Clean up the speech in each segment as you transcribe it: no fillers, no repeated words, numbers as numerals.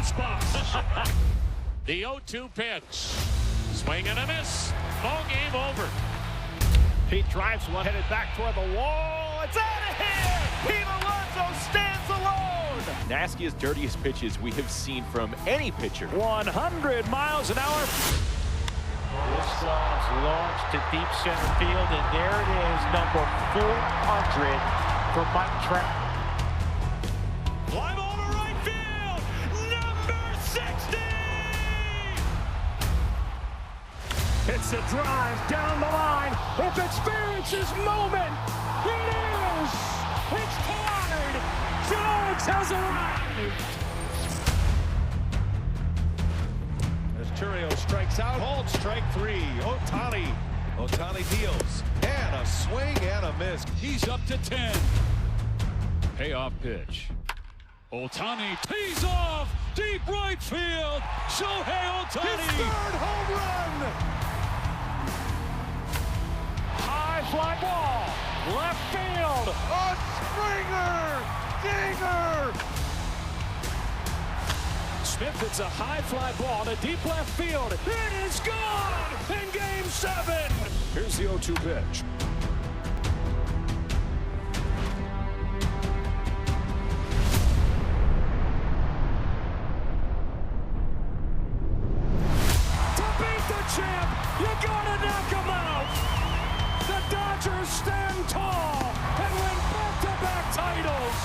spots. The 0-2 pitch. Swing and a miss. Ball game over. Pete drives one, headed back toward the wall. It's out of here. Pete Alonso stands alone. Nastiest, dirtiest pitches we have seen from any pitcher. 100 miles an hour. This ball's launched to deep center field, and there it is, number 400 for Mike Trout. Fly ball to right field. Number 60. It's a drive down the line. If it's Ferenz's moment, it is. It's tied. Jones has arrived. As Churio strikes out, hold strike 3. Ohtani deals. And a swing and a miss. He's up to 10. Payoff pitch. Ohtani tees off. Deep right field. Shohei Ohtani. His third home run. High fly ball. Left field. A Springer. Dinger. Smith hits a high fly ball to deep left field. It is gone in Game 7. Here's the 0-2 pitch. To beat the champ, you gotta knock him out. The Dodgers stand tall and win back-to-back titles.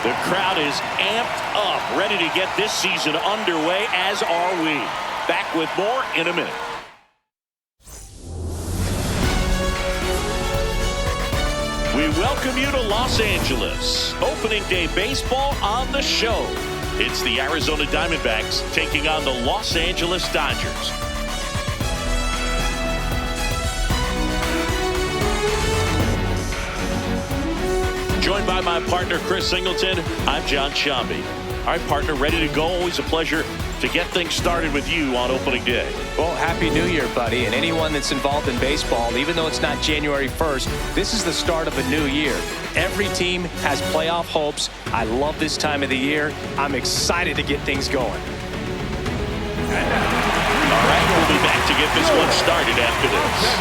The crowd is amped up, ready to get this season underway, as are we. Back with more in a minute. We welcome you to Los Angeles. Opening day baseball on the show. It's the Arizona Diamondbacks taking on the Los Angeles Dodgers. Joined by my partner, Chris Singleton, I'm John Shambi. All right, partner, ready to go. Always a pleasure to get things started with you on opening day. Well, Happy New Year, buddy. And anyone that's involved in baseball, even though it's not January 1st, this is the start of a new year. Every team has playoff hopes. I love this time of the year. I'm excited to get things going. All right, we'll be back to get this one started after this.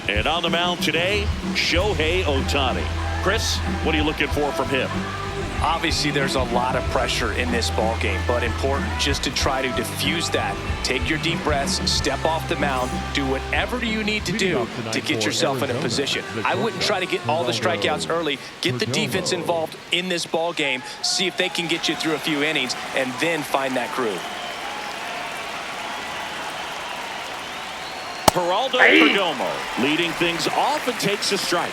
And on the mound today, Shohei Ohtani. Chris, what are you looking for from him? Obviously, there's a lot of pressure in this ball game, but important just to try to diffuse that. Take your deep breaths, step off the mound, do whatever you need to do to get yourself in a position. I wouldn't try to get all the strikeouts early. Get the defense involved in this ball game, see if they can get you through a few innings, and then find that groove. Geraldo Perdomo leading things off and takes a strike.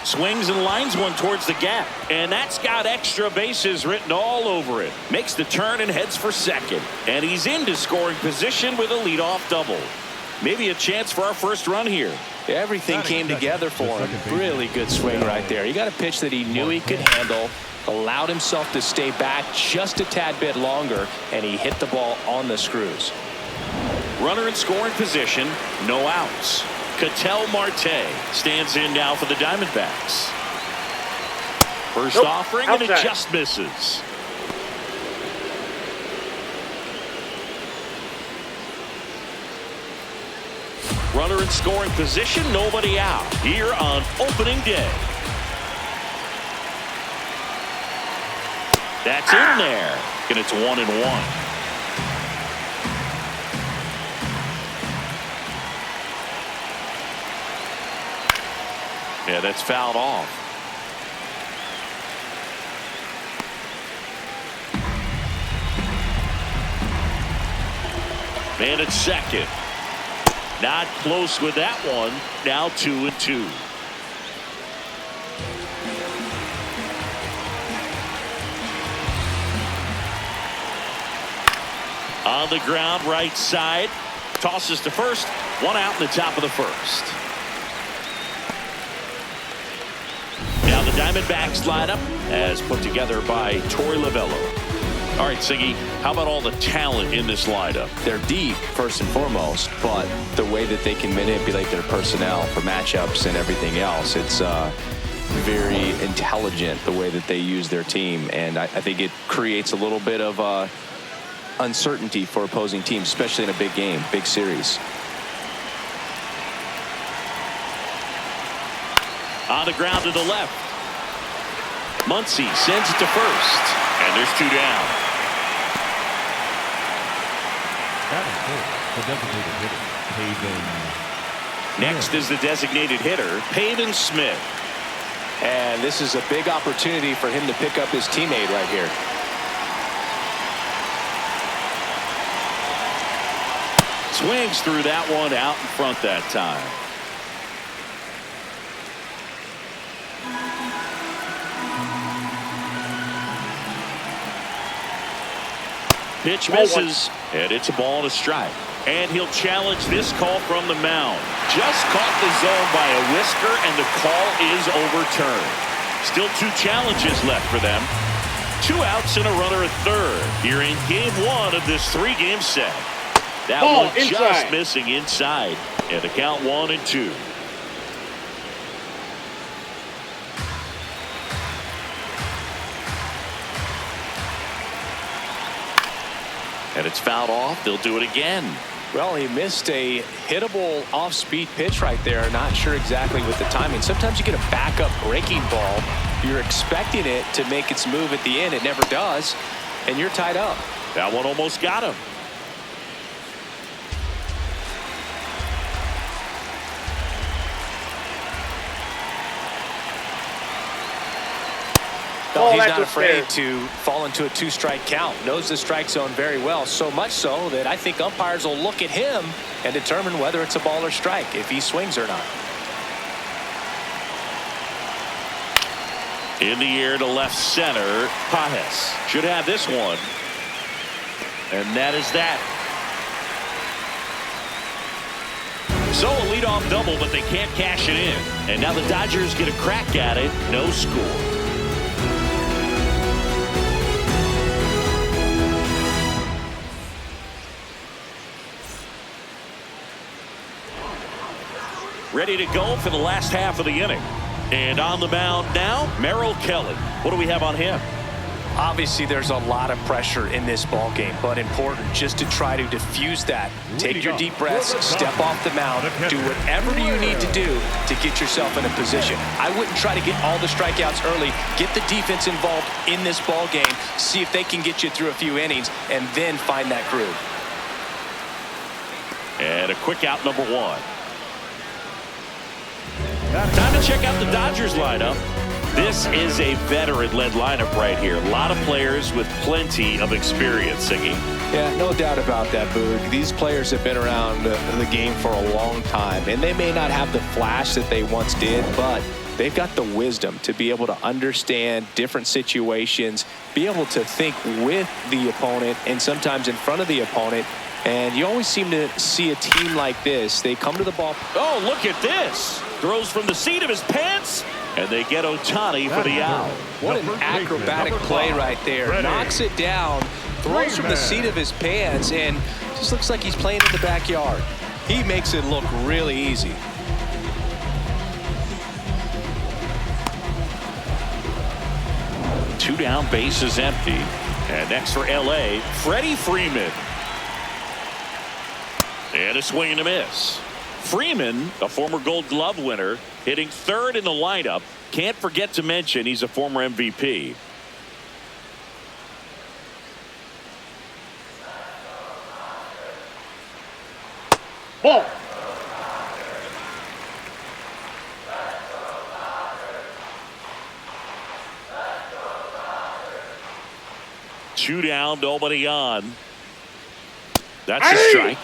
Swings and lines one towards the gap, and that's got extra bases written all over it. Makes the turn and heads for second, and he's into scoring position with a leadoff double. Maybe a chance for our first run here. Everything came together for him. Really good swing right there. He got a pitch that he knew he could handle, allowed himself to stay back just a tad bit longer, and he hit the ball on the screws. Runner in scoring position, no outs. Ketel Marte stands in now for the Diamondbacks. First offering, and it just misses. Runner in scoring position, nobody out here on opening day. That's in there, and it's 1-1. Yeah, that's fouled off. Man at second. Not close with that one. Now 2-2. On the ground, right side. Tosses to first. One out in the top of the first. Now the Diamondbacks lineup as put together by Torey Lovello. All right, Siggy, how about all the talent in this lineup? They're deep, first and foremost, but the way that they can manipulate their personnel for matchups and everything else, it's very intelligent the way that they use their team. And I think it creates a little bit of uncertainty for opposing teams, especially in a big game, big series. On the ground to the left. Muncy sends it to first. And there's 2 down. Next is the designated hitter, Pavin Smith. And this is a big opportunity for him to pick up his teammate right here. Swings through that one out in front that time. Pitch misses, and it's a ball and a strike. And he'll challenge this call from the mound. Just caught the zone by a whisker, and the call is overturned. Still 2 challenges left for them. 2 outs and a runner at third here in game 1 of this 3-game set. That one just missing inside, and the count 1-2. And it's fouled off. They'll do it again. Well, he missed a hittable off-speed pitch right there. Not sure exactly with the timing. Sometimes you get a backup breaking ball. You're expecting it to make its move at the end. It never does, and you're tied up. That one almost got him. No, he's not afraid to fall into a 2-strike count. Knows the strike zone very well, so much so that I think umpires will look at him and determine whether it's a ball or strike, if he swings or not. In the air to left center, Pajes should have this one. And that is that. So a leadoff double, but they can't cash it in. And now the Dodgers get a crack at it. No score. Ready to go for the last half of the inning. And on the mound now, Merrill Kelly. What do we have on him? Obviously, there's a lot of pressure in this ball game, but important just to try to diffuse that. Take your deep breaths, step off the mound, do whatever you need to do to get yourself in a position. I wouldn't try to get all the strikeouts early. Get the defense involved in this ball game. See if they can get you through a few innings, and then find that groove. And a quick out, number 1. Time to check out the Dodgers lineup. This is a veteran-led lineup right here. A lot of players with plenty of experience, Siggy. Yeah, no doubt about that, Boog. These players have been around the game for a long time, and they may not have the flash that they once did, but they've got the wisdom to be able to understand different situations, be able to think with the opponent and sometimes in front of the opponent. And you always seem to see a team like this. They come to the ball. Oh, look at this. Throws from the seat of his pants, and they get Ohtani for the out. What an acrobatic play right there. Knocks it down, throws from the seat of his pants, and just looks like he's playing in the backyard. He makes it look really easy. Two down, bases empty. And next for L.A., Freddie Freeman. And a swing and a miss. Freeman, a former Gold Glove winner, hitting third in the lineup. Can't forget to mention he's a former MVP. Ball. 2 down, nobody on. That's a strike.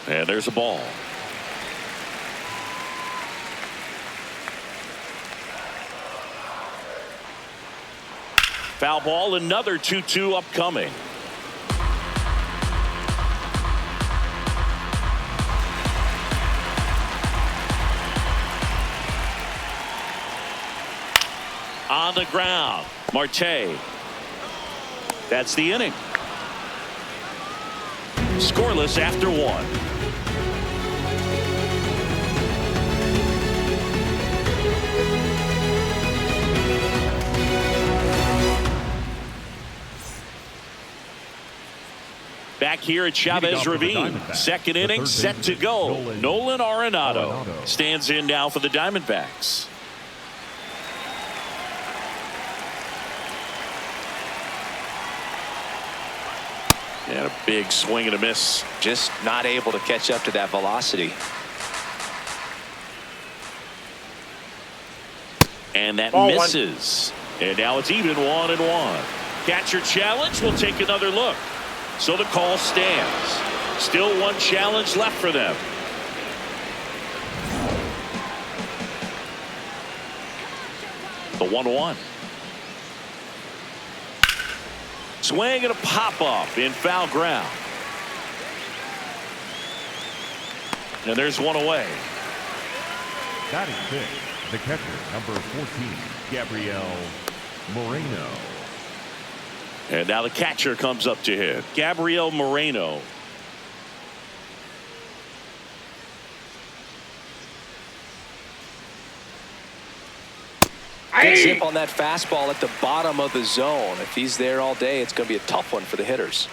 And there's a ball. Foul ball, another 2-2 upcoming. On the ground, Marte. That's the inning. Scoreless after 1. Back here at Chavez Ravine. Second inning set to go. Nolan Arenado stands in now for the Diamondbacks. And a big swing and a miss. Just not able to catch up to that velocity. And that misses. And now it's even 1-1. Catcher challenge. We'll take another look. So the call stands. Still one challenge left for them. The 1-1. Swing and a pop-up in foul ground. And there's one away. Batting fifth, the catcher, number 14, Gabriel Moreno. And now the catcher comes up to hit. Gabriel Moreno. Good zip on that fastball at the bottom of the zone. If he's there all day, it's going to be a tough one for the hitters.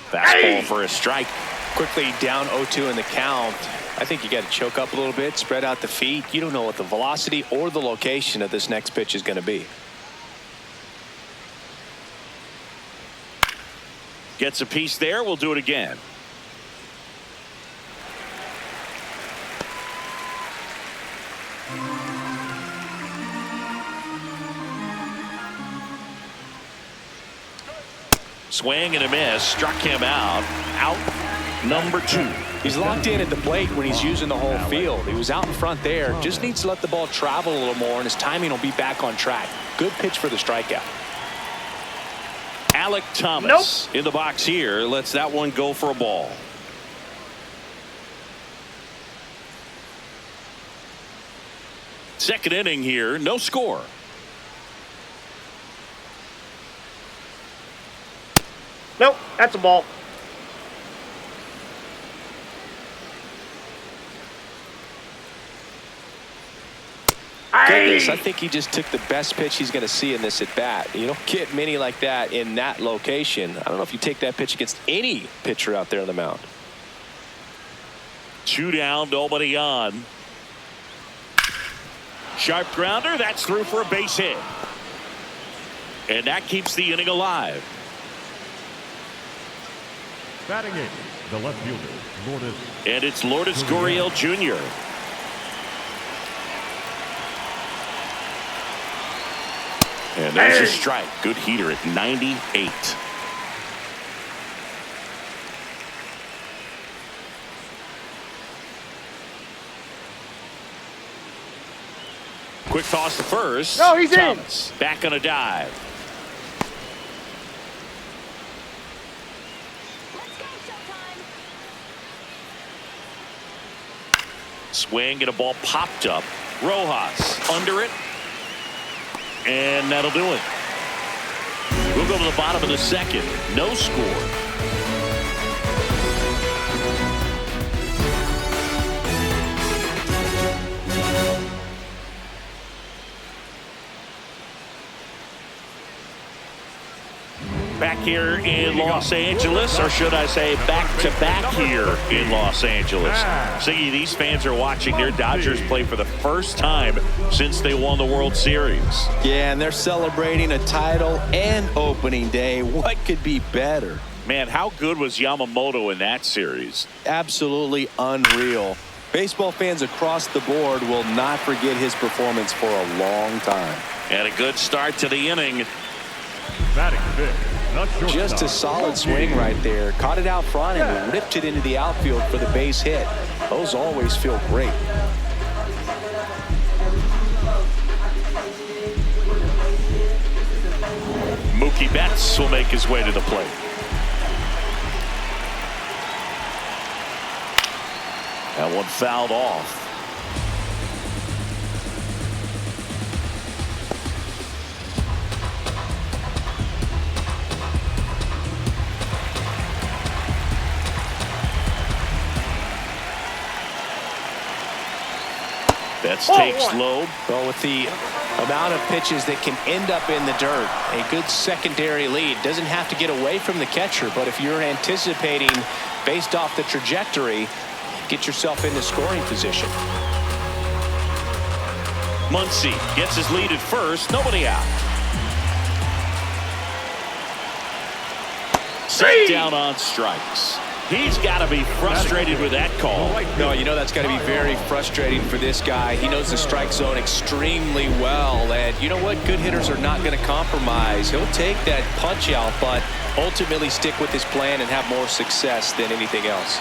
Fastball for a strike. Quickly down 0-2 in the count. I think you got to choke up a little bit, spread out the feet. You don't know what the velocity or the location of this next pitch is going to be. Gets a piece there. We'll do it again. Swing and a miss. Struck him out. Out number 2. He's locked in at the plate when he's using the whole field. He was out in front there. Just needs to let the ball travel a little more, and his timing will be back on track. Good pitch for the strikeout. Alec Thomas in the box here. Lets that one go for a ball. Second inning here. No score. Nope, that's a ball. Goodness, I think he just took the best pitch he's going to see in this at bat. You don't get many like that in that location. I don't know if you take that pitch against any pitcher out there on the mound. 2 down, nobody on. Sharp grounder. That's through for a base hit. And that keeps the inning alive. Batting in, the left fielder, Lourdes. And it's Lourdes Gurriel Jr. And there's a strike. Good heater at 98. Quick toss to first. No, he's Thomas in. Back on a dive. Swing and a ball popped up. Rojas under it. And that'll do it. We'll go to the bottom of the second. No score. Back here in Los Angeles, or should I say back-to-back here in Los Angeles. See, these fans are watching their Dodgers play for the first time since they won the World Series. Yeah, and they're celebrating a title and opening day. What could be better? Man, how good was Yamamoto in that series? Absolutely unreal. Baseball fans across the board will not forget his performance for a long time. And a good start to the inning. Batting fifth, just a solid swing right there. Caught it out front and ripped it into the outfield for the base hit. Those always feel great. Mookie Betts will make his way to the plate. That one fouled off. Betts takes low. Well, with the amount of pitches that can end up in the dirt, a good secondary lead. Doesn't have to get away from the catcher, but if you're anticipating based off the trajectory, get yourself into scoring position. Muncy gets his lead at first. Nobody out. Set down on strikes. He's got to be frustrated with that call. No, you know that's got to be very frustrating for this guy. He knows the strike zone extremely well. And you know what? Good hitters are not going to compromise. He'll take that punch out, but ultimately stick with his plan and have more success than anything else.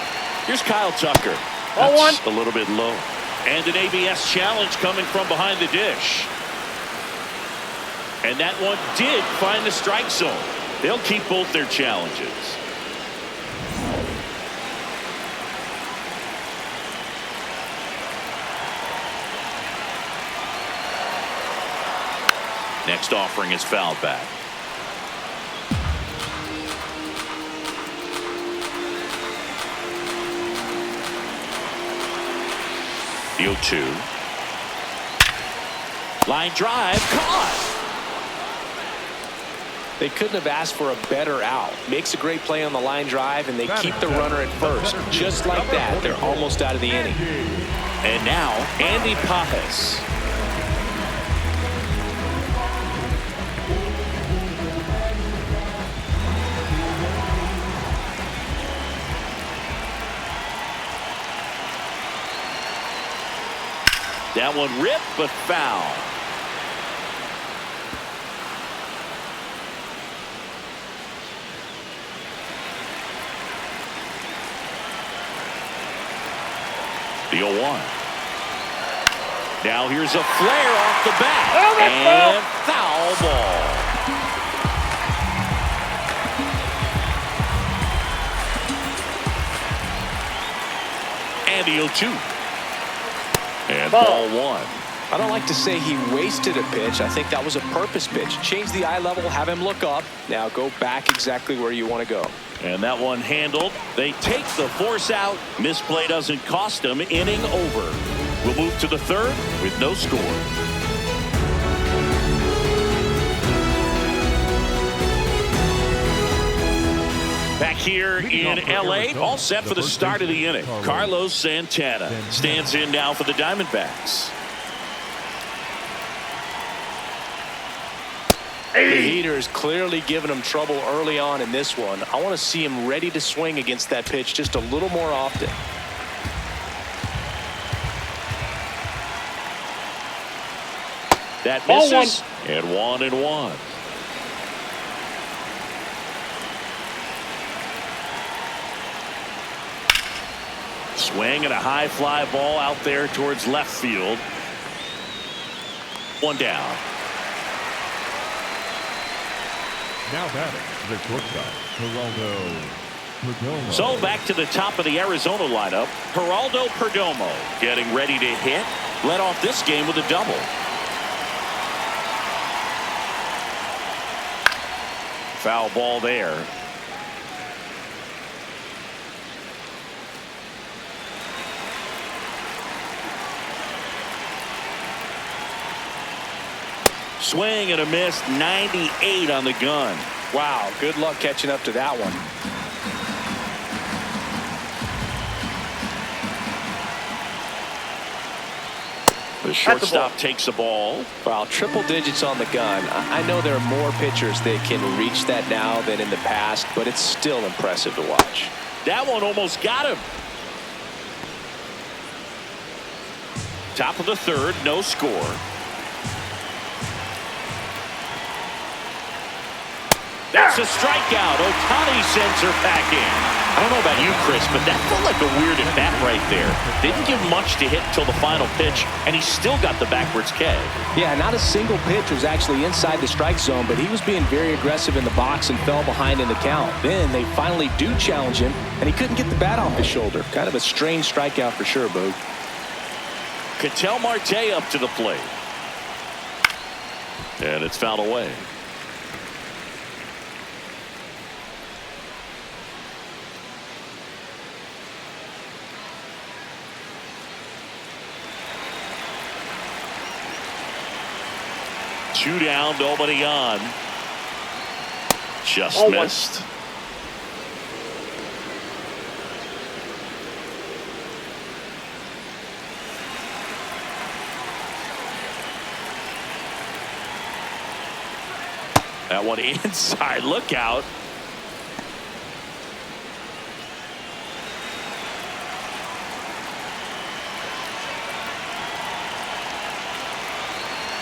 Here's Kyle Tucker. That's a little bit low. And an ABS challenge coming from behind the dish. And that one did find the strike zone. They'll keep both their challenges. Next offering is fouled back. The 0-2. Line drive caught. They couldn't have asked for a better out. Makes a great play on the line drive, and they keep the runner at first. Just like that, they're almost out of the inning. And now, Andy Pajes. That one ripped, but foul. The 0-1. Now here's a flare off the bat. And foul ball. And the 0-2. And ball one. I don't like to say he wasted a pitch. I think that was a purpose pitch. Change the eye level, have him look up. Now go back exactly where you want to go. And that one handled. They take the force out. Misplay doesn't cost them. Inning over. We'll move to the third with no score. Back here in L.A., all set for the start of the inning. Carlos Santana stands in now for the Diamondbacks. The heater is clearly giving him trouble early on in this one. I want to see him ready to swing against that pitch just a little more often. That misses. And 1-1. Swing and a high fly ball out there towards left field. One down. Now batting, the shortstop, Geraldo Perdomo. So back to the top of the Arizona lineup. Geraldo Perdomo getting ready to hit. Led off this game with a double. Foul ball there. Swing and a miss. 98 on the gun. Wow, good luck catching up to that one. The shortstop takes the ball. Well, triple digits on the gun. I know there are more pitchers that can reach that now than in the past, but it's still impressive to watch. That one almost got him. Top of the third, no score. That's a strikeout. Ohtani sends her back in. I don't know about you, Chris, but that felt like a weird at bat right there. Didn't give much to hit until the final pitch, and he still got the backwards K. Yeah, not a single pitch was actually inside the strike zone, but he was being very aggressive in the box and fell behind in the count. Then they finally do challenge him, and he couldn't get the bat off his shoulder. Kind of a strange strikeout for sure, Boog. Ketel Marte up to the plate. And it's fouled away. Two down, nobody on. Just missed. That one inside. Look out.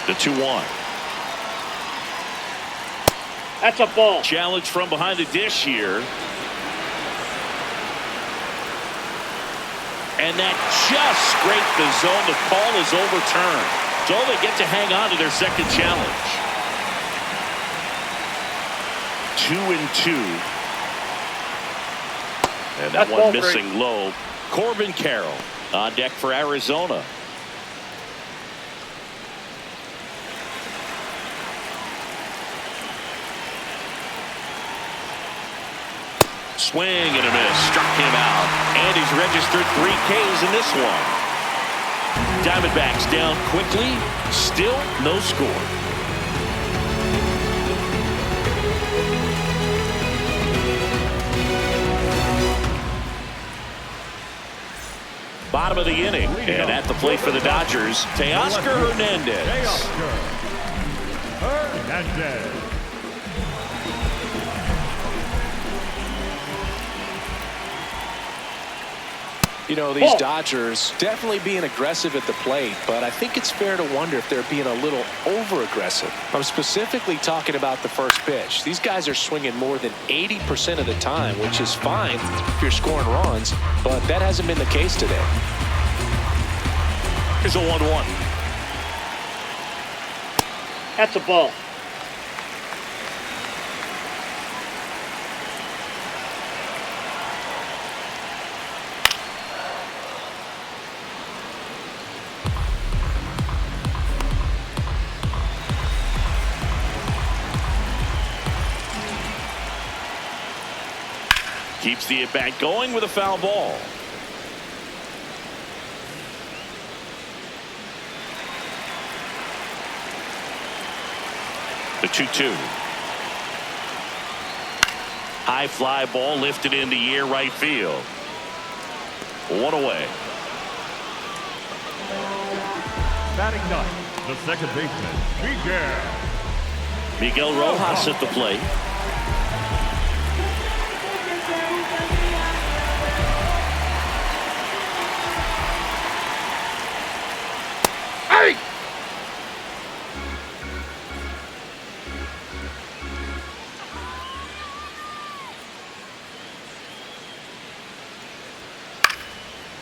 The 2-1. That's a ball. Challenge from behind the dish here. And that just scraped the zone. The call is overturned. So they get to hang on to their second challenge. 2-2. And that one missing low. Corbin Carroll on deck for Arizona. Swing and a miss. Struck him out. And he's registered 3 Ks in this one. Diamondbacks down quickly. Still no score. Bottom of the inning. And at the plate for the Dodgers, Teoscar Hernandez. You know, these Dodgers definitely being aggressive at the plate, but I think it's fair to wonder if they're being a little over-aggressive. I'm specifically talking about the first pitch. These guys are swinging more than 80% of the time, which is fine if you're scoring runs, but that hasn't been the case today. Here's a 1-1. That's a ball. Keeps the at-bat going with a foul ball. The 2-2. High fly ball lifted in the air right field. 1 away. Batting ninth, the second baseman, Miguel Rojas at the plate.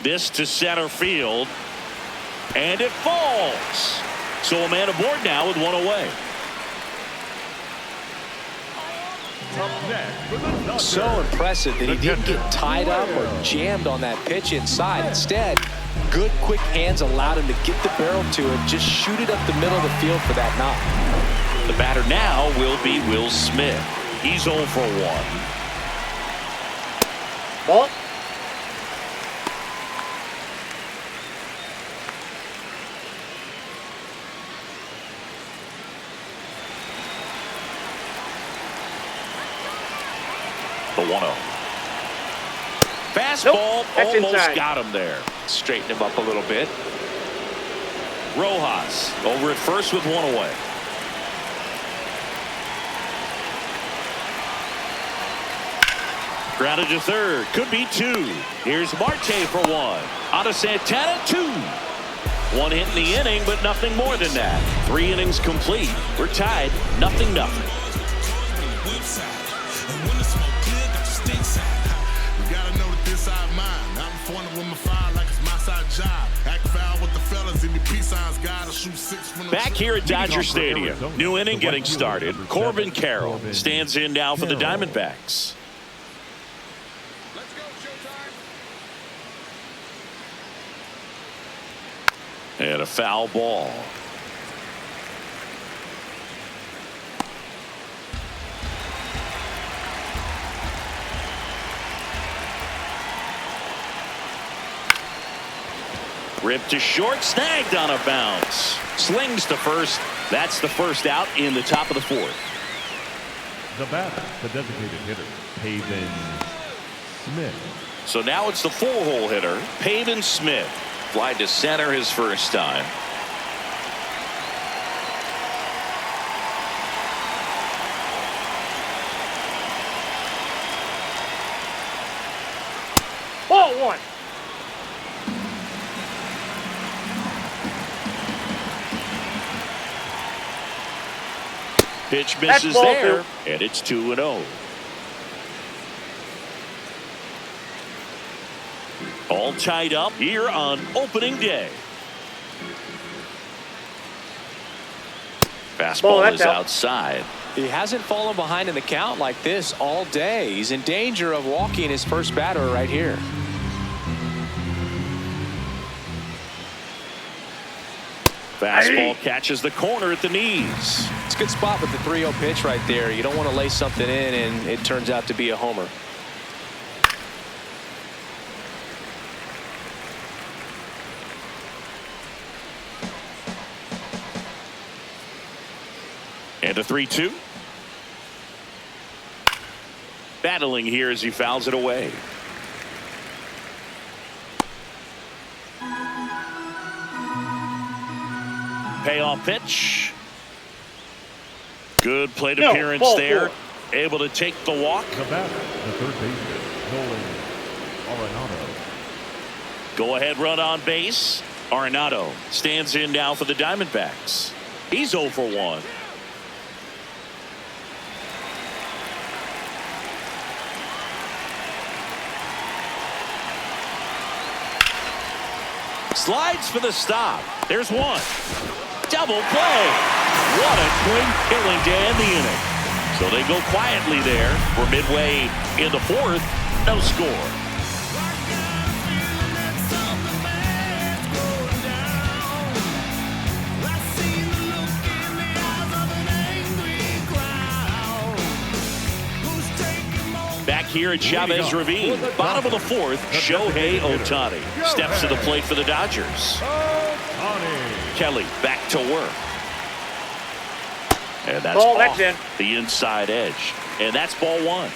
This to center field, and it falls. So a man aboard now with 1 away. So impressive that he didn't get tied up or jammed on that pitch inside. Instead, good quick hands allowed him to get the barrel to it, just shoot it up the middle of the field for that knock. The batter now will be Will Smith. He's 0 for 1. Ball. The 1-0. Fastball almost got him there. Straighten him up a little bit. Rojas over at first with one away. Grounded to third. Could be two. Here's Marte for one. On to Santana, two. One hit in the inning, but nothing more than that. 3 innings complete. We're tied, 0-0. Back here at Dodger Stadium. New inning getting started. Corbin Carroll stands in now for the Diamondbacks. And a foul ball. Ripped to short, snagged on a bounce. Slings to first. That's the first out in the top of the 4th. The batter, the designated hitter, Pavin Smith. So now it's the 4-hole hitter, Pavin Smith. Fly to center his first time. Ball 1. Pitch misses there, and it's 2-0. All tied up here on opening day. Fastball is outside. He hasn't fallen behind in the count like this all day. He's in danger of walking his first batter right here. Fastball catches the corner at the knees. It's a good spot with the 3-0 pitch right there. You don't want to lay something in and it turns out to be a homer. And a 3-2. Battling here as he fouls it away. Payoff pitch. Good plate appearance there. 4. Able to take the walk. The batter, the third baseman, Nolan Arenado. Go ahead run on base. Arenado stands in now for the Diamondbacks. He's 0 for 1. Slides for the stop. There's one. Double play. What a quick killing to end the inning. So they go quietly there. We're midway in the 4th. No score. Back here at Chavez Ravine, bottom of the 4th, Shohei Ohtani steps to the plate for the Dodgers. Kelly back to work. And that's off the inside edge. And that's ball 1.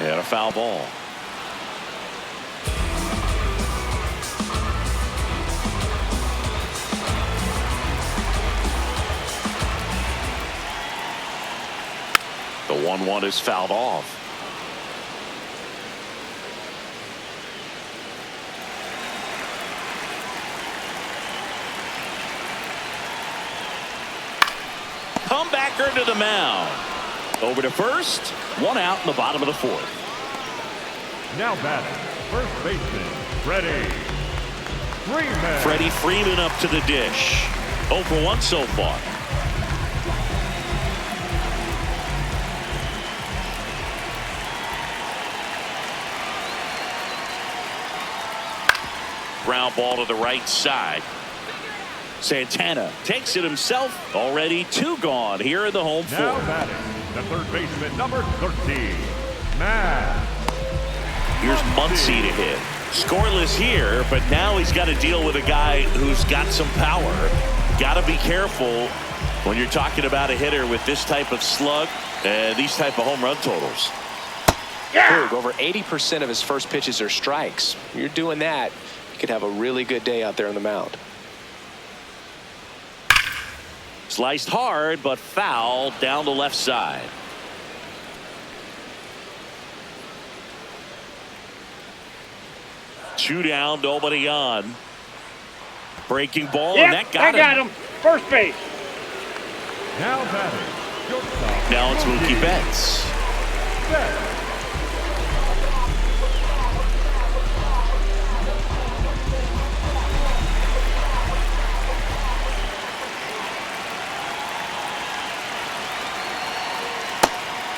And a foul ball. The 1-1 is fouled off. Comebacker to the mound. Over to first. 1 out in the bottom of the 4th. Now batting, first baseman, Freddie Freeman. Freddie Freeman up to the dish. 0 for 1 so far. Ground ball to the right side. Santana takes it himself. Already 2 gone here in the home 4th. Now batting, the third baseman, number 13, Matt. Here's Muncy to hit. Scoreless here, but now he's got to deal with a guy who's got some power. Got to be careful when you're talking about a hitter with this type of slug and these type of home run totals. Yeah. Over 80% of his first pitches are strikes. You're doing that, you could have a really good day out there on the mound. Sliced hard, but foul down the left side. Two down, nobody on. Breaking ball, Yep, and that got him. First base. Now batting, shortstop. Now it's Mookie Betts.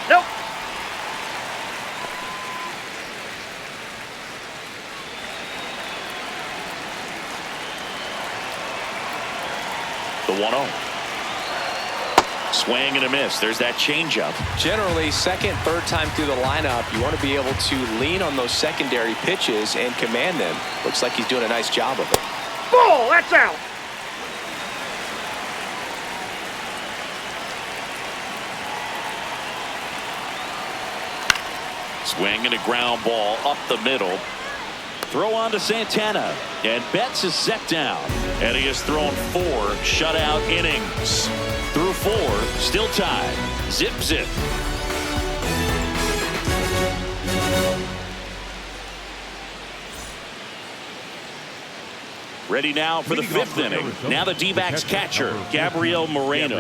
Nope. The 1-0. Swing and a miss. There's that changeup. Generally, second, third time through the lineup, you want to be able to lean on those secondary pitches and command them. Looks like he's doing a nice job of it. Ball, that's out. Swing and a ground ball up the middle. Throw on to Santana. And Betts is set down. And he has thrown 4 shutout innings. Through 4, still tied. Zip, zip. Ready now for the 5th inning. Now the D-backs catcher, Gabriel Moreno.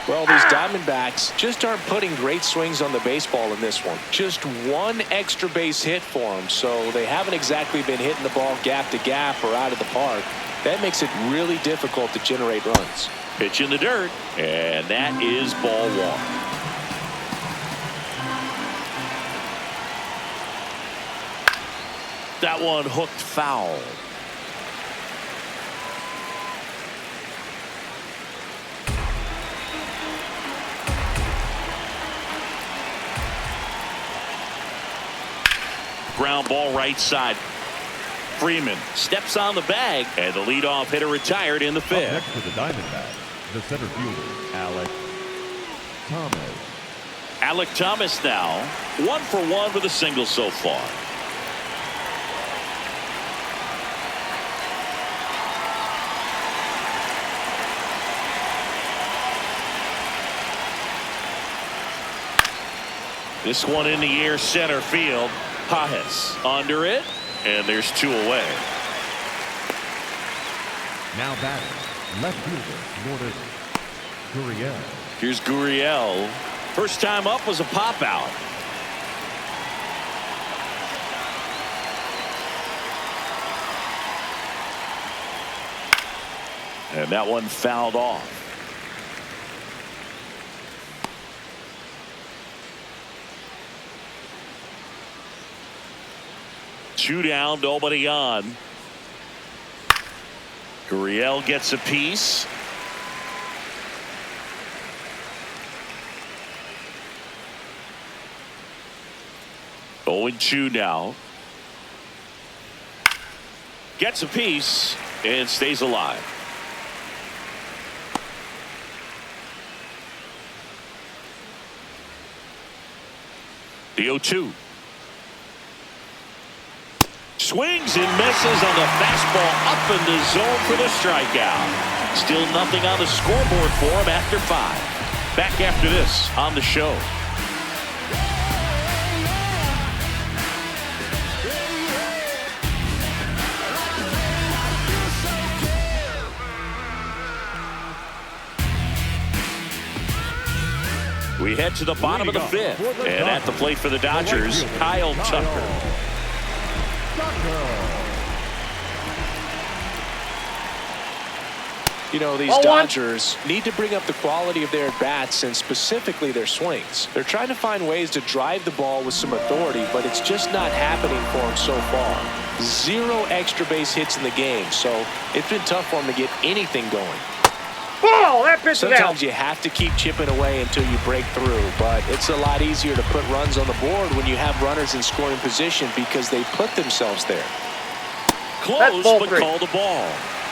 Well, these Diamondbacks just aren't putting great swings on the baseball in this one. Just one extra base hit for them, so they haven't exactly been hitting the ball gap to gap or out of the park. That makes it really difficult to generate runs. Pitch in the dirt, and that is ball 1. That one hooked foul. Ground ball right side. Freeman steps on the bag, and the leadoff hitter retired in the 5th. Next to the Diamondbacks, the center fielder, Alec Thomas. Alec Thomas now 1 for 1 with a single so far. This one in the air, center field. Pajes under it, and there's 2 away. Now batting, left fielder, Lourdes Gurriel. Here's Gurriel. First time up was a pop out. And that one fouled off. Two down, nobody on. Gurriel gets a piece. Oh, 0-2 now. Gets a piece and stays alive. The 0-2. Swings and misses on the fastball up in the zone for the strikeout. Still nothing on the scoreboard for him after 5. Back after this on the show. We head to the bottom of the 5th, and at the plate for the Dodgers, Kyle Tucker. You know, these Dodgers need to bring up the quality of their at-bats and specifically their swings. They're trying to find ways to drive the ball with some authority, but it's just not happening for them so far. 0 extra base hits in the game, so it's been tough for them to get anything going. Ball, that pitch Sometimes you have to keep chipping away until you break through, but it's a lot easier to put runs on the board when you have runners in scoring position because they put themselves there. Close, but called a ball.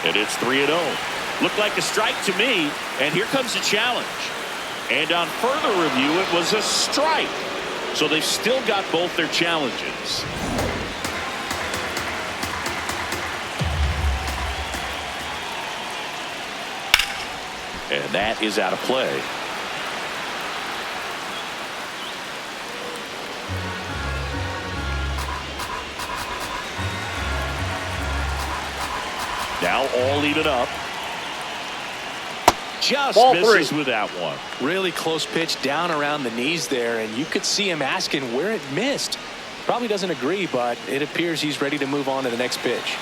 And it's 3-0. Looked like a strike to me, and here comes the challenge. And on further review, it was a strike. So they've still got both their challenges. And that is out of play. Now all even up. Just Ball misses three. with that one. Really close pitch down around the knees there, and you could see him asking where it missed. Probably doesn't agree, but it appears he's ready to move on to the next pitch.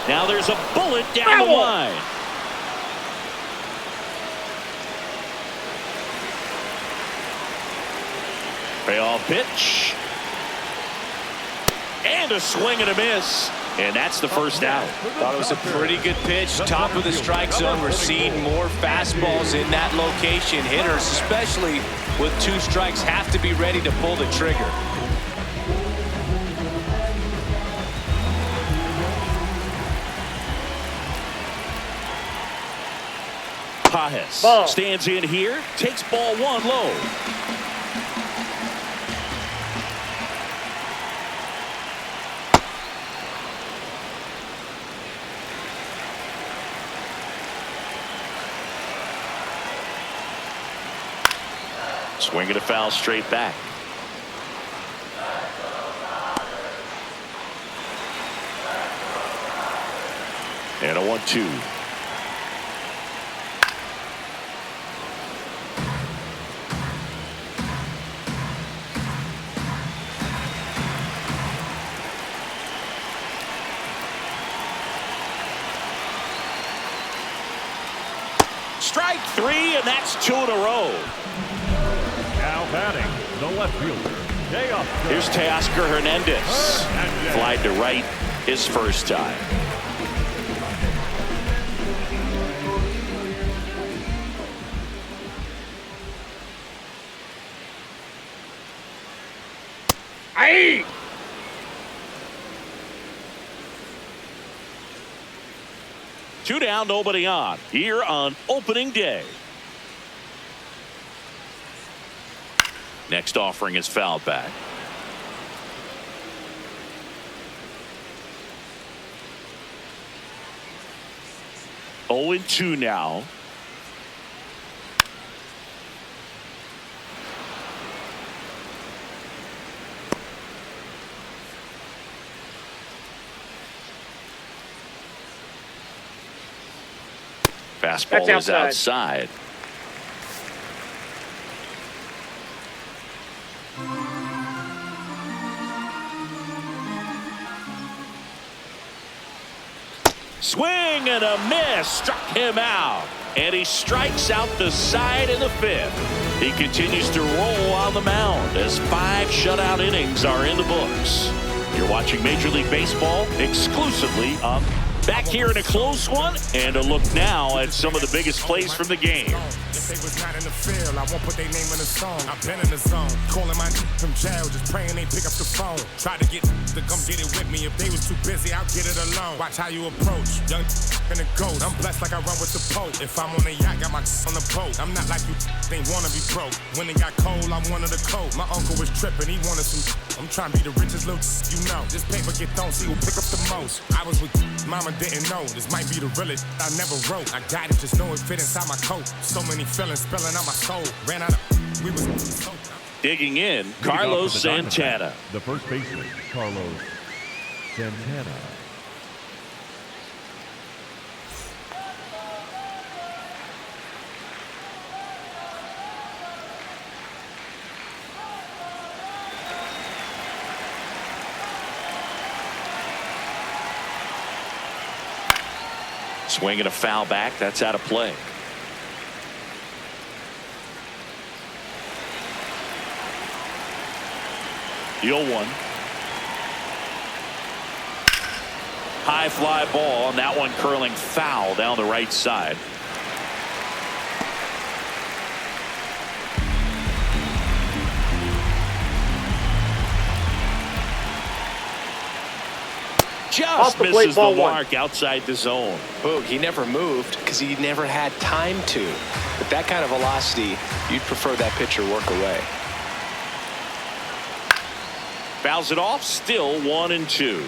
Now there's a bullet down the line. Payoff pitch. And a swing and a miss. And that's the first out. Thought it was a pretty good pitch. Top of the strike zone. We're seeing more fastballs in that location. Hitters, especially with 2 strikes, have to be ready to pull the trigger. Pajes stands in here, takes ball 1 low. Swinging a foul straight back. And a 1-2. Strike 3, and that's 2 in a row. Now batting, the left fielder. Here's Teoscar Hernandez. Flied to right his first time. Aye. Two down, nobody on. Here on opening day. Next offering is fouled back. Oh and 2 now. Fastball is outside. Swing and a miss, struck him out. And he strikes out the side in the 5th. He continues to roll on the mound as 5 shutout innings are in the books. You're watching Major League Baseball exclusively on Back here in a close one, and a look now at some of the biggest plays from the game. If they was not in the field, I won't put their name in the song. I've been in the zone, calling my from jail, just praying they pick up the phone. Try to get to come get it with me. If they was too busy, I'll get it alone. Watch how you approach, young and a ghost. I'm blessed like I run with the Pope. If I'm on the yacht, got my on the boat. I'm not like you, they wanna be broke. When it got cold, I'm one of the cold. My uncle was tripping, he wanted some. I'm trying to be the richest little you know. This paper get thrown, see who pick up the most. I was with mama, didn't know. This might be the realest I never wrote. I got it, just know it fit inside my coat. So many feelings spilling out my soul. Ran out of, we was so. Digging in, Carlos Santana. The first baseman, Carlos Santana. Swinging a foul back, that's out of play. The 0-1. High fly ball, and that one curling foul down the right side. just misses the mark outside the zone. Boog, he never moved because he never had time to. With that kind of velocity, you'd prefer that pitcher work away. Fouls it off, still 1-2.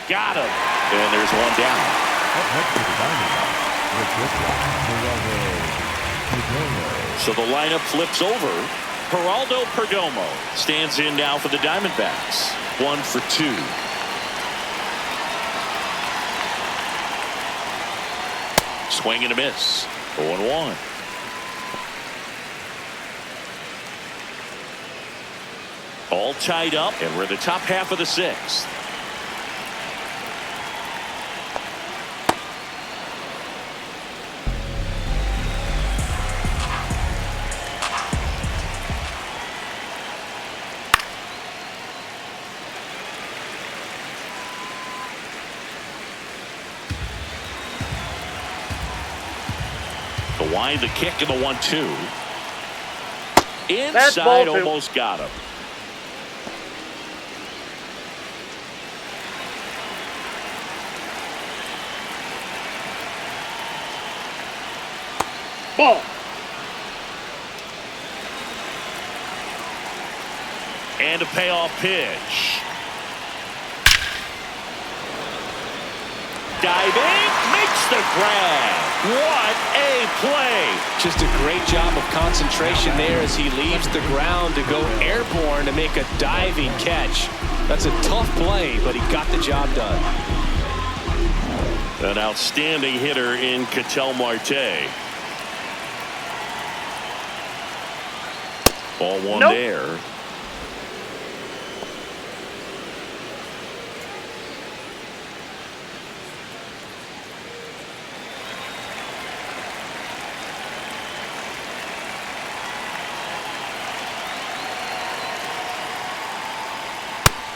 Got him. And there's one down. Up next to the Diamondbacks, So the lineup flips over. Geraldo Perdomo stands in now for the Diamondbacks. 1 for 2. Swing and a miss. 0-1. All tied up, and we're in the top half of the 6th. The wind, the kick, and the 1-2. Inside, almost got him. Ball. And a payoff pitch. Diving, makes the grab. What a play. Just a great job of concentration there as he leaves the ground to go airborne to make a diving catch. That's a tough play, but he got the job done. An outstanding hitter in Ketel Marte. Ball one there.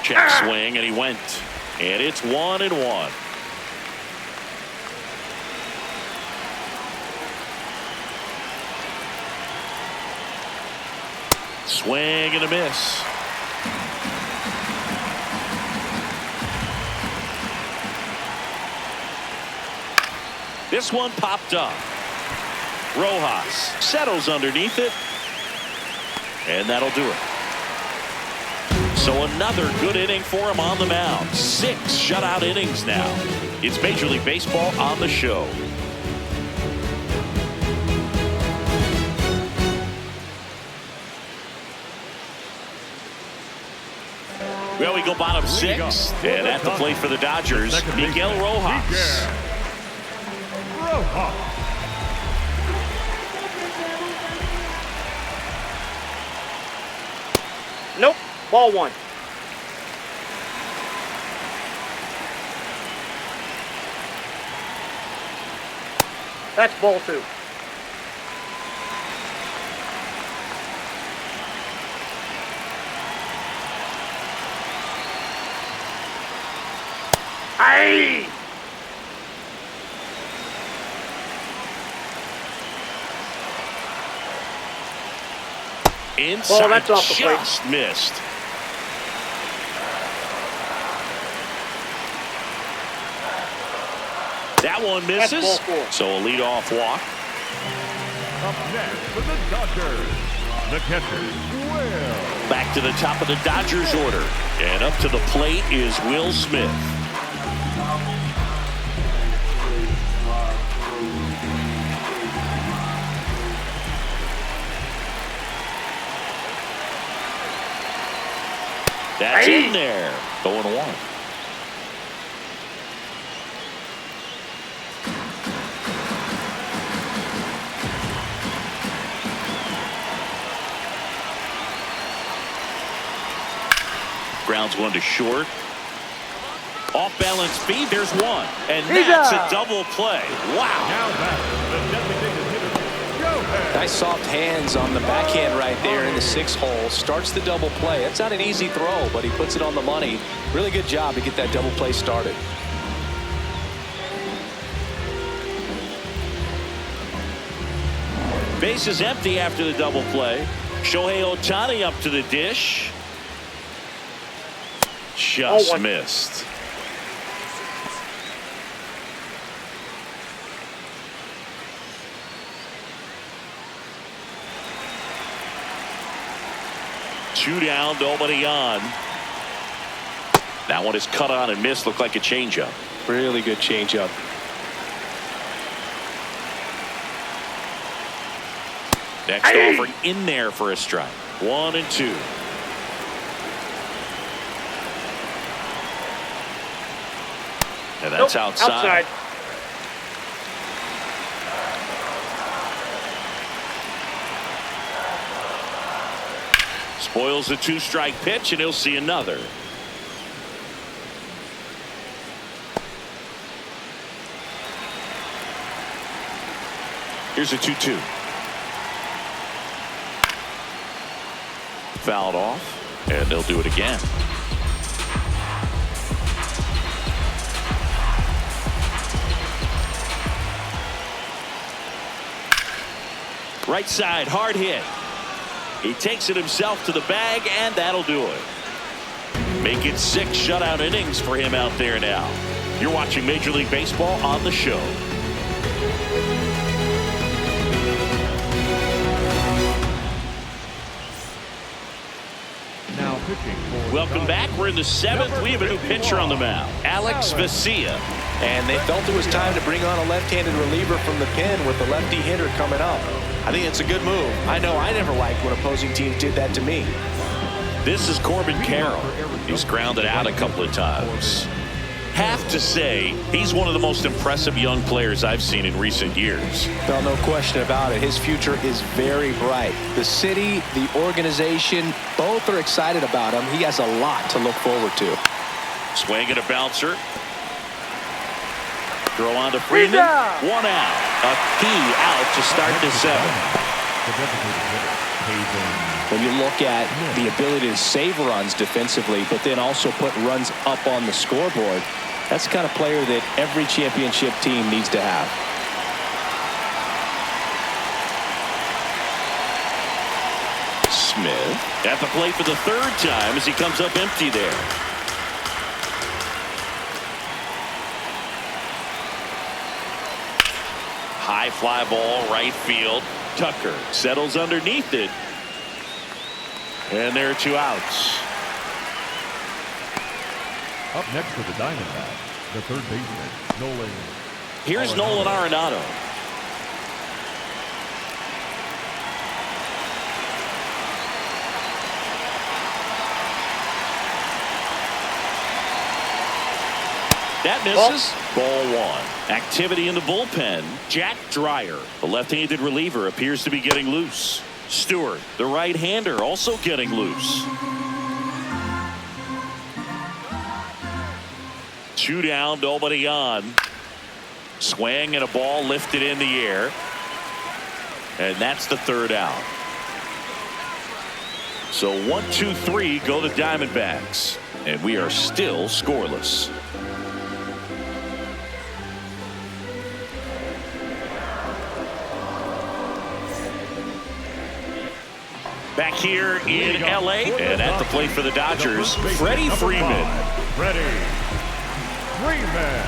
Check swing, and he went. And it's 1-1. Swing and a miss. This one popped up. Rojas settles underneath it. And that'll do it. So another good inning for him on the mound. 6 shutout innings now. It's Major League Baseball on the show. Well, we go bottom 6, and at the plate for the Dodgers, Miguel Rojas. Nope. Ball 1. That's ball 2. Aye. Inside, that's off the plate. just missed. That one misses. So a leadoff walk. Up next for the Dodgers, the catcher, Will. Back to the top of the Dodgers order. And up to the plate is Will Smith. That's in there. 0-1. Grounds one to short. Off balance speed. There's one. And that's a double play. Wow. Now back, the designated hitter, Joe. Nice soft hands on the backhand right there in the 6th hole. Starts the double play. It's not an easy throw, but he puts it on the money. Really good job to get that double play started. Base is empty after the double play. Shohei Ohtani up to the dish. Just missed. Two down, nobody on. That one is cut on and missed. Looked like a changeup. Really good changeup. Next offering in there for a strike. 1-2. And that's outside. Spoils the 2-strike pitch, and he'll see another. Here's a 2-2. Fouled off, and they'll do it again. Right side, hard hit. He takes it himself to the bag, and that'll do it. Make it 6 shutout innings for him out there now. You're watching Major League Baseball on the show. Now pitching for Welcome back. We're in the 7th. We have a new pitcher on the mound, Alex Vesia. And they felt it was time to bring on a left-handed reliever from the pen with the lefty hitter coming up. I think it's a good move. I know I never liked when opposing teams did that to me. This is Corbin Carroll. He's grounded out a couple of times. Have to say, he's one of the most impressive young players I've seen in recent years. Well, no question about it. His future is very bright. The city, the organization, both are excited about him. He has a lot to look forward to. Swing and a bouncer. Throw on to Freeman. 1 out. A key out to start the 7th. When you look at the ability to save runs defensively, but then also put runs up on the scoreboard, that's the kind of player that every championship team needs to have. Smith at the plate for the 3rd time as he comes up empty there. High fly ball, right field. Tucker settles underneath it. And there are 2 outs. Up next for the Diamondbacks, the 3rd baseman, Nolan. Here's Nolan Arenado. That misses. Ball 1. Activity in the bullpen. Jack Dreyer, the left-handed reliever, appears to be getting loose. Stewart, the right-hander, also getting loose. 2 down, nobody on. Swing and a ball lifted in the air. And that's the 3rd out. So 1, 2, 3 go the Diamondbacks. And we are still scoreless. Back here in LA, and at the plate for the Dodgers, Freddie Freeman. Freddie Freeman.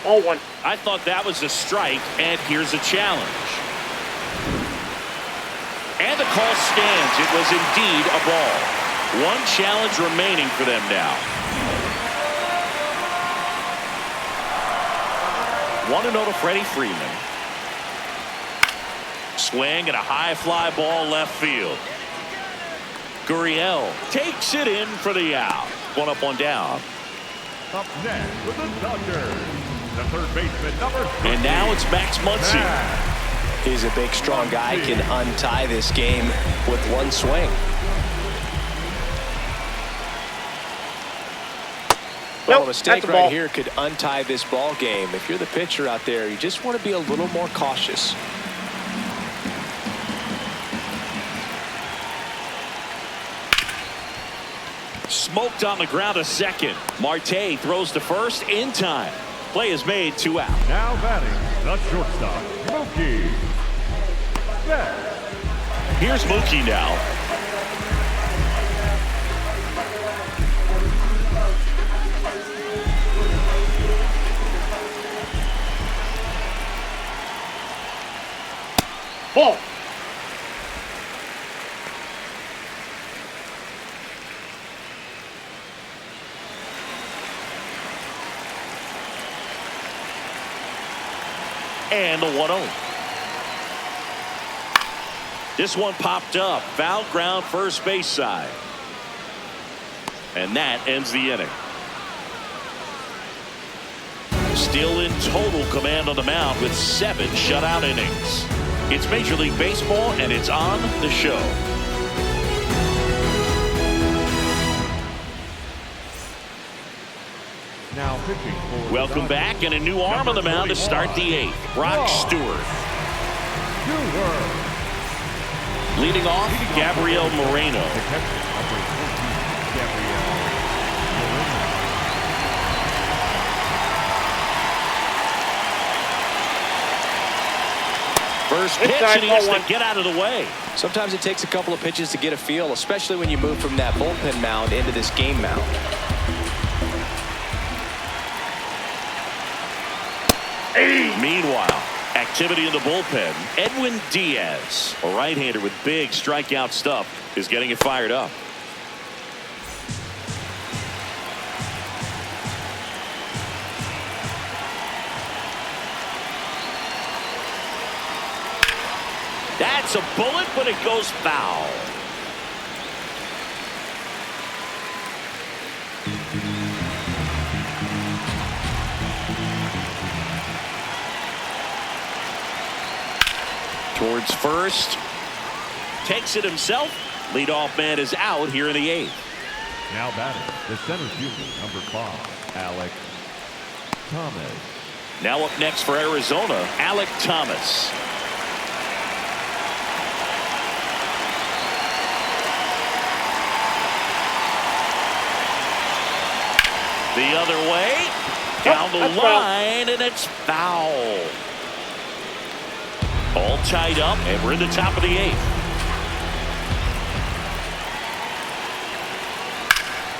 Ball 1. I thought that was a strike, and here's a challenge. And the call stands. It was indeed a ball. 1 challenge remaining for them now. 1-0 to Freddie Freeman. Swing and a high fly ball left field. Gurriel takes it in for the out. 1 up, 1 down. Up next for the Dodgers, the 3rd baseman, number 3. And now it's Max Muncy. He's a big, strong guy. Can untie this game with 1 swing. Well, a mistake right here could untie this ball game. If you're the pitcher out there, you just want to be a little more cautious. Smoked on the ground to second. Marte throws to first in time. play is made, 2 out. Now batting, the shortstop, Mookie Betts. Here's Mookie now. Ball. And the 1-0. This one popped up. Foul ground first base side. And that ends the inning. Still in total command on the mound with 7 shutout innings. It's Major League Baseball, and it's on the show. Now pitching for Welcome back, and a new arm on the mound to start the 8th. Brock Stewart. Leading off, Gabriel Moreno. First pitch, and he has to get out of the way. Sometimes it takes a couple of pitches to get a feel, especially when you move from that bullpen mound into this game mound. Meanwhile, activity in the bullpen. Edwin Diaz, a right-hander with big strikeout stuff, is getting it fired up. That's a bullet, but it goes foul. Towards first. Takes it himself. Leadoff man is out here in the 8th. Now batting, the center fielder, number 5, Alek Thomas. Now up next for Arizona, Alek Thomas. The other way. Down the line, and it's foul. All tied up, and we're in the top of the 8th.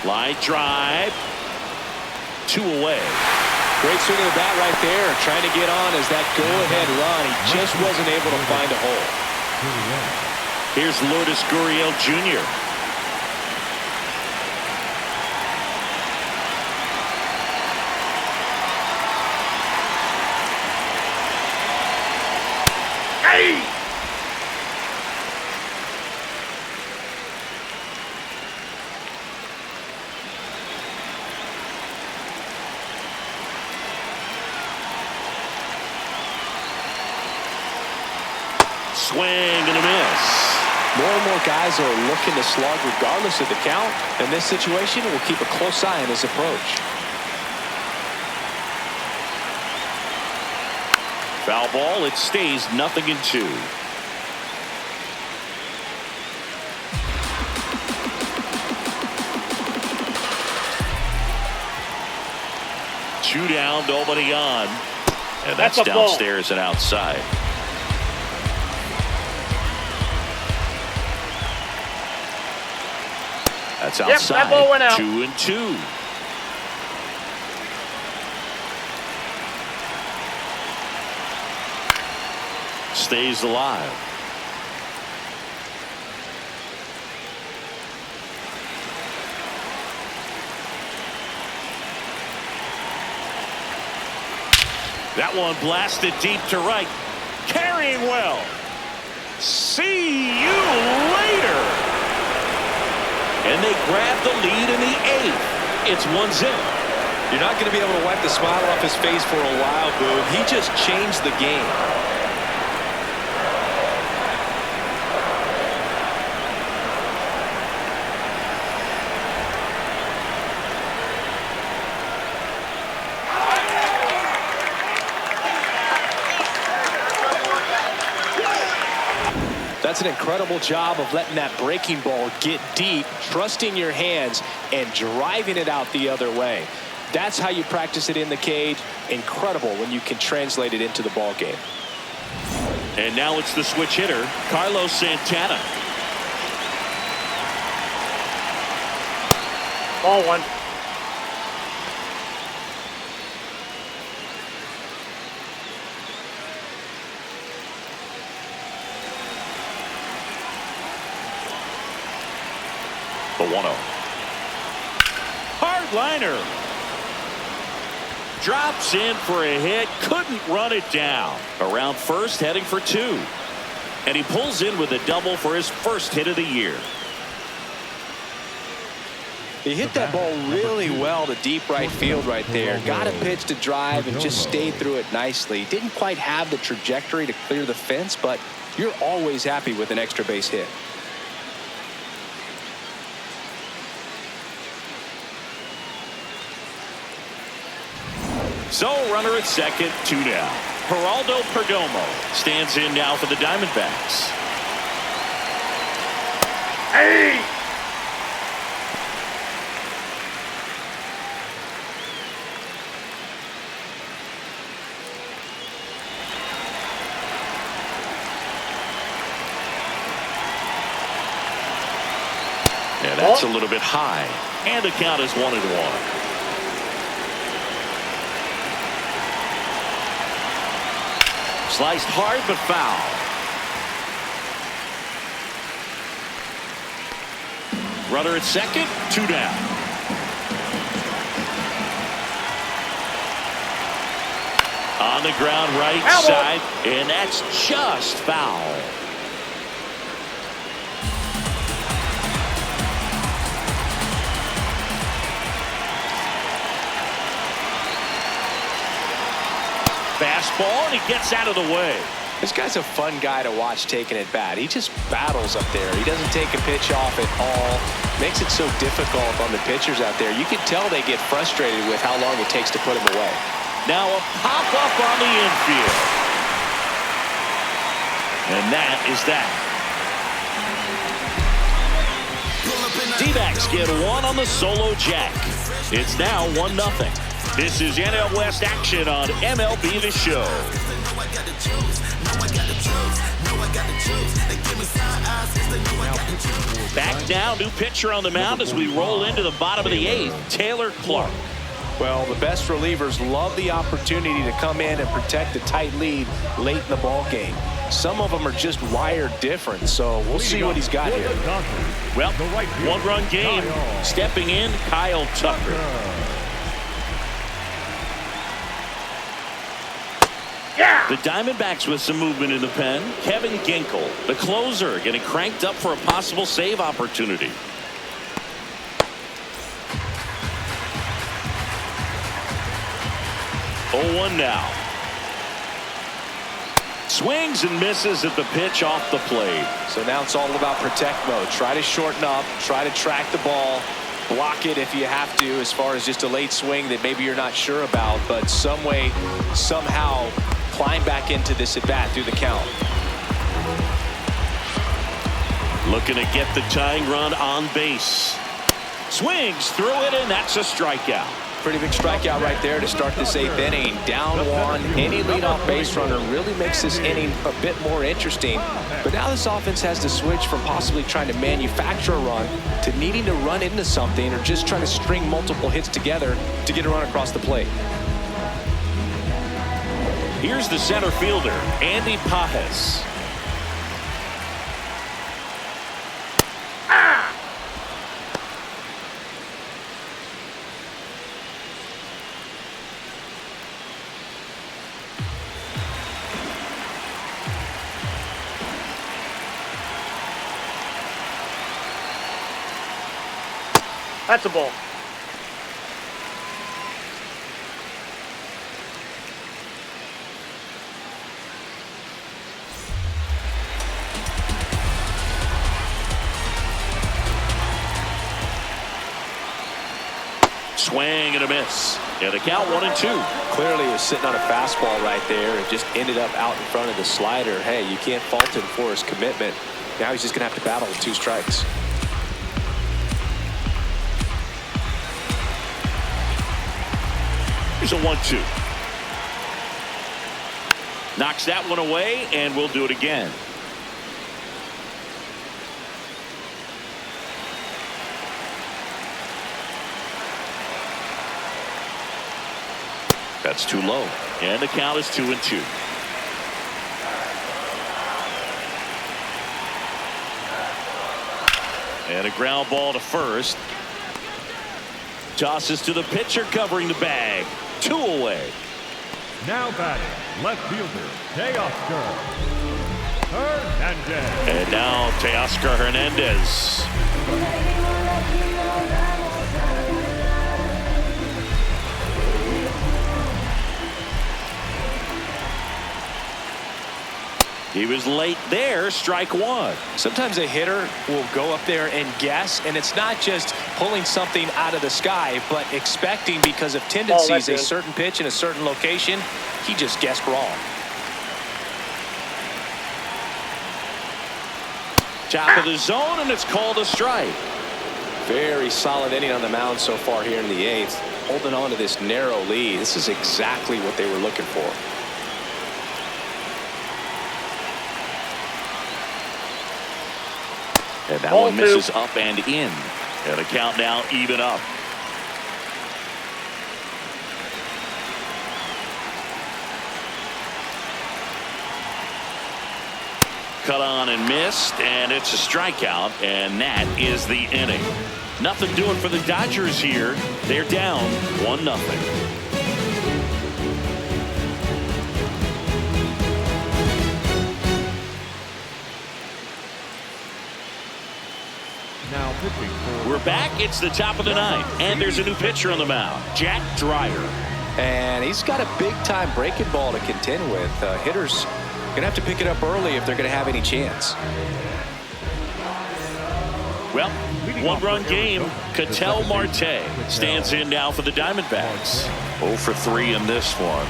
Line drive. 2 away. Great swing of the bat right there, trying to get on as that go-ahead run. He just wasn't able to find a hole. Here's Lourdes Gurriel Jr. Swing and a miss. More and more guys are looking to slug regardless of the count. In this situation, we'll keep a close eye on his approach. Foul ball. It stays 0-2. Two down, nobody on. And that's downstairs and outside. That's outside. That ball went out. 2-2. Stays alive. That one blasted deep to right. Carrying well. See you later. And they grab the lead in the 8th. It's 1-0. You're not going to be able to wipe the smile off his face for a while, Boo. He just changed the game. That's an incredible job of letting that breaking ball get deep, trusting your hands, and driving it out the other way. That's how you practice it in the cage. Incredible when you can translate it into the ball game. And now it's the switch hitter, Carlos Santana. Ball one. The 1-0. Hard liner. Drops in for a hit. Couldn't run it down. Around first, heading for 2. And he pulls in with a double for his first hit of the year. He hit that ball really well to deep right field right there. Got a pitch to drive and just stayed through it nicely. Didn't quite have the trajectory to clear the fence, but you're always happy with an extra base hit. So runner at second, 2 down. Geraldo Perdomo stands in now for the Diamondbacks. Hey! Yeah, that's a little bit high. And the count is 1-1. Sliced hard but foul. Runner at second, 2 down. On the ground right side, and that's just foul. Fastball, and he gets out of the way. This guy's a fun guy to watch taking it bat. He just battles up there. He doesn't take a pitch off at all. Makes it so difficult on the pitchers out there. You can tell they get frustrated with how long it takes to put him away. Now a pop-up on the infield. And that is that. D-backs get 1 on the solo jack. It's now 1-0. This is NL West action on MLB The Show. Back now, new pitcher on the mound as we roll into the bottom of the 8th, Taylor Clark. Well, the best relievers love the opportunity to come in and protect a tight lead late in the ball game. Some of them are just wired different, so we'll see what he's got here. Well, 1-run game. Stepping in, Kyle Tucker. Yeah! The Diamondbacks with some movement in the pen. Kevin Ginkel, the closer, getting cranked up for a possible save opportunity. Oh, 1 now. Swings and misses at the pitch off the plate. So now it's all about protect mode. Try to shorten up, try to track the ball, block it if you have to, as far as just a late swing that maybe you're not sure about, but some way, somehow climb back into this at bat through the count. Looking to get the tying run on base. Swings through it, and that's a strikeout. Pretty big strikeout right there to start this 8th inning. Down 1, any leadoff base runner really makes this inning a bit more interesting. But now this offense has to switch from possibly trying to manufacture a run to needing to run into something or just trying to string multiple hits together to get a run across the plate. Here's the center fielder, Andy Pajes. That's a ball. Swing and a miss. Yeah, the count 1-2. Clearly was sitting on a fastball right there and just ended up out in front of the slider. Hey, you can't fault him for his commitment. Now he's just going to have to battle with 2 strikes. Here's a 1-2. Knocks that one away, and we'll do it again. That's too low, and the count is 2-2. And a ground ball to first. Tosses to the pitcher covering the bag. 2 away. Now batting, left fielder, Teoscar Hernandez. And now Teoscar Hernandez. He was late there, strike one. Sometimes a hitter will go up there and guess, and it's not just pulling something out of the sky, but expecting because of tendencies a certain pitch in a certain location. He just guessed wrong. Top of the zone, and it's called a strike. Very solid inning on the mound so far here in the 8th. Holding on to this narrow lead. This is exactly what they were looking for. And that one misses up and in. And the count now even up. Cut on and missed, and it's a strikeout, and that is the inning. Nothing doing for the Dodgers here. They're down 1-0. We're back. It's the top of the 9th, and there's a new pitcher on the mound, Jack Dreyer. And he's got a big-time breaking ball to contend with. Hitters going to have to pick it up early if they're going to have any chance. Well, 1-run game. Ketel Marte stands in now for the Diamondbacks. 0 for 3 in this one.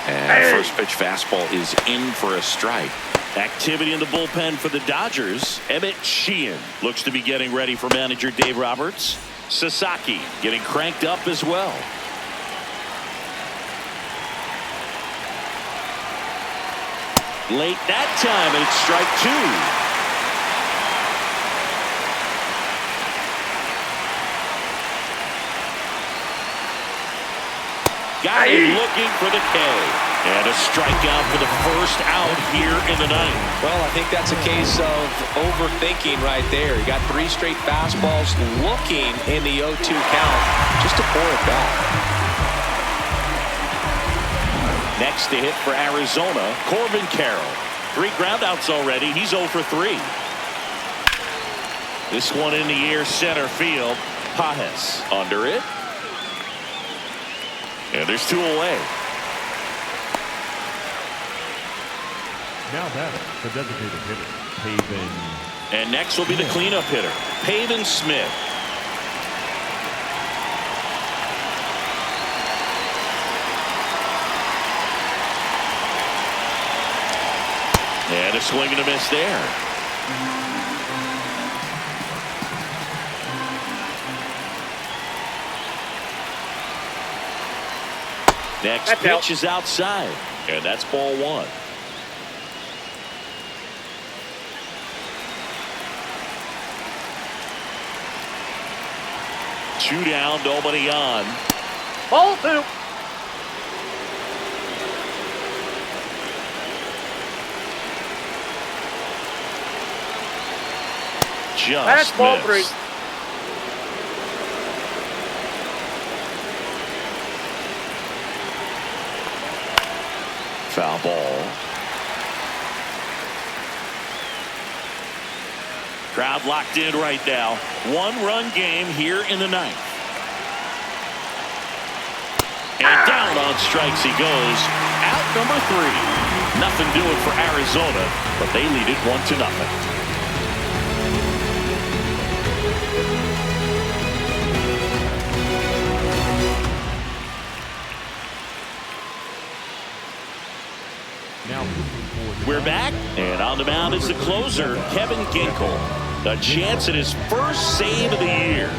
And first pitch fastball is in for a strike. Activity in the bullpen for the Dodgers. Emmett Sheehan looks to be getting ready for manager Dave Roberts. Sasaki getting cranked up as well. Late that time, and it's strike 2. Got him looking for the K. And a strikeout for the first out here in the 9th. Well, I think that's a case of overthinking right there. He got 3 straight fastballs looking in the 0-2 count just to pour it back. Next to hit for Arizona, Corbin Carroll. 3 groundouts already. He's 0 for 3. This one in the air, center field. Pajes under it. And there's 2 away. Now that the designated hitter, Pavin. And next will be the cleanup hitter, Pavin Smith. And a swing and a miss there. Next pitch is outside, and that's ball 1. Two down, nobody on. Ball 2. Just ball missed. 3. Foul ball. Crowd locked in right now. 1-run game here in the 9th. And down on strikes he goes. Out number 3. Nothing doing for Arizona, but they lead it 1-0. We're back, and on the mound is the closer, Kevin Ginkel. A chance at his first save of the year.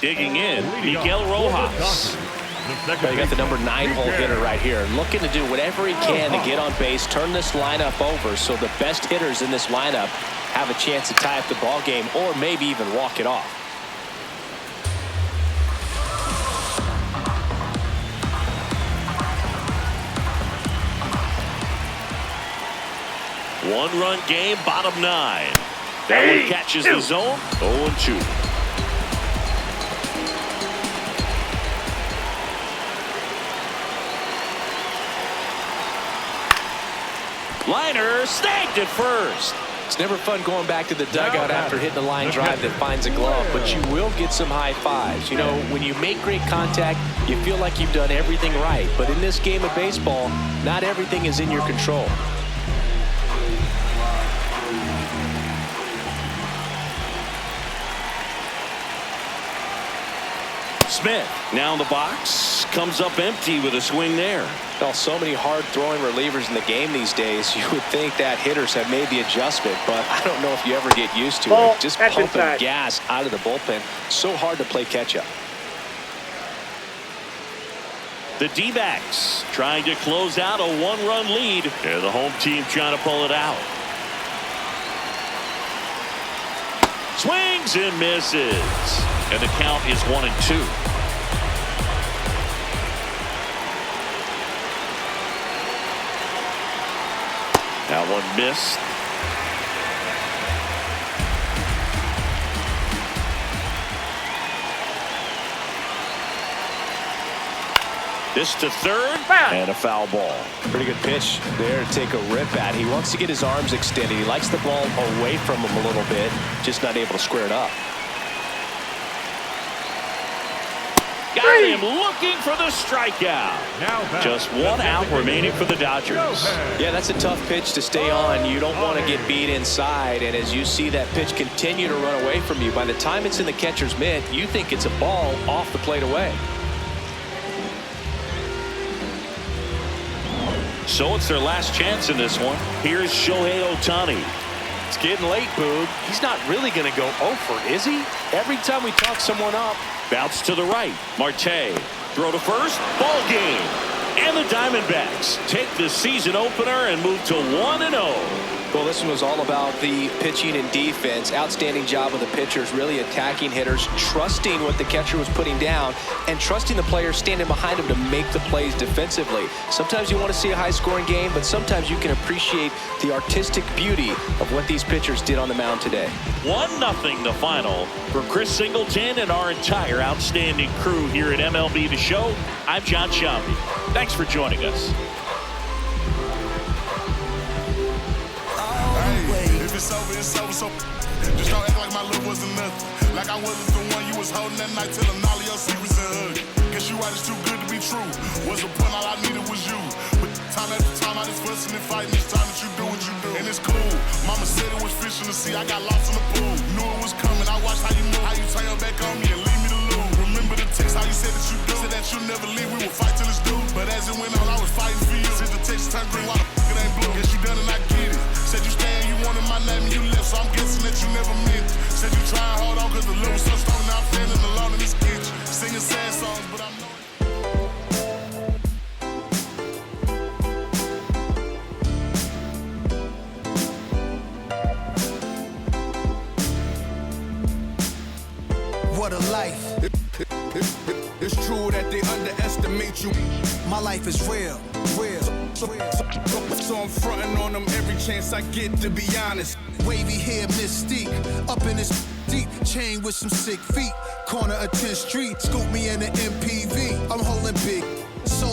Digging in, Miguel Rojas. Well, you got the number 9-hole hitter right here, looking to do whatever he can to get on base, turn this lineup over so the best hitters in this lineup have a chance to tie up the ball game or maybe even walk it off. One-run game, bottom 9. That one catches the zone. 0-2. Liner snagged at first. It's never fun going back to the dugout after hitting a line drive that finds a glove, but you will get some high fives. You know, when you make great contact, you feel like you've done everything right. But in this game of baseball, not everything is in your control. Smith now in the box, comes up empty with a swing there. Well, so many hard-throwing relievers in the game these days, you would think that hitters have made the adjustment, but I don't know if you ever get used to it. Just pumping gas out of the bullpen, so hard to play catch-up. The D-backs trying to close out a one-run lead. They're the home team trying to pull it out. Swings and misses. And the count is 1-2. That one missed. This to third, and a foul ball. Pretty good pitch there to take a rip at. He wants to get his arms extended. He likes the ball away from him a little bit, just not able to square it up. Got him looking for the strikeout. Just one out remaining for the Dodgers. Yeah, that's a tough pitch to stay on. You don't want to get beat inside, and as you see that pitch continue to run away from you, by the time it's in the catcher's mitt, you think it's a ball off the plate away. So it's their last chance in this one. Here's Shohei Ohtani. It's getting late, Boog. He's not really going to go 0 for, is he? Every time we talk someone up. Bounce to the right. Marte. Throw to first. Ball game. And the Diamondbacks take the season opener and move to 1-0. Well, this one was all about the pitching and defense. Outstanding job of the pitchers, really attacking hitters, trusting what the catcher was putting down, and trusting the players standing behind him to make the plays defensively. Sometimes you want to see a high-scoring game, but sometimes you can appreciate the artistic beauty of what these pitchers did on the mound today. 1-0 the final. For Chris Singleton and our entire outstanding crew here at MLB The Show, I'm John Shambi. Thanks for joining us. It's over, so just don't act like my love wasn't nothing. Like I wasn't the one you was holding that night, telling all of your secrets a hug. Guess you right, it's too good to be true. Was the point, all I needed was you. But time after time, I just fussing and fighting. It's time that you do what you do. And it's cool. Mama said it was fish in the sea, I got lost in the pool. Knew it was coming, I watched how you move, how you turn your back on me and leave me to lose. Remember the text, how you said that you do. Said that you'll never leave, we will fight till it's due. But as it went on, I was fighting for you. Since the text turned green, why the f*** it ain't blue? Guess you done and I get it. Said you staying, you wanted my name and you left, so I'm guessing that you never meant it. Said you try and hold on cause the love was so strong, now I'm feeling alone in this kitchen. Singing sad songs, but I'm What a life. It's true that they underestimate you. My life is real. So I'm fronting on them every chance I get, to be honest. Wavy hair, mystique. Up in this deep chain with some sick feet. Corner of 10th Street. Scoop me in the MPV. I'm holding big. So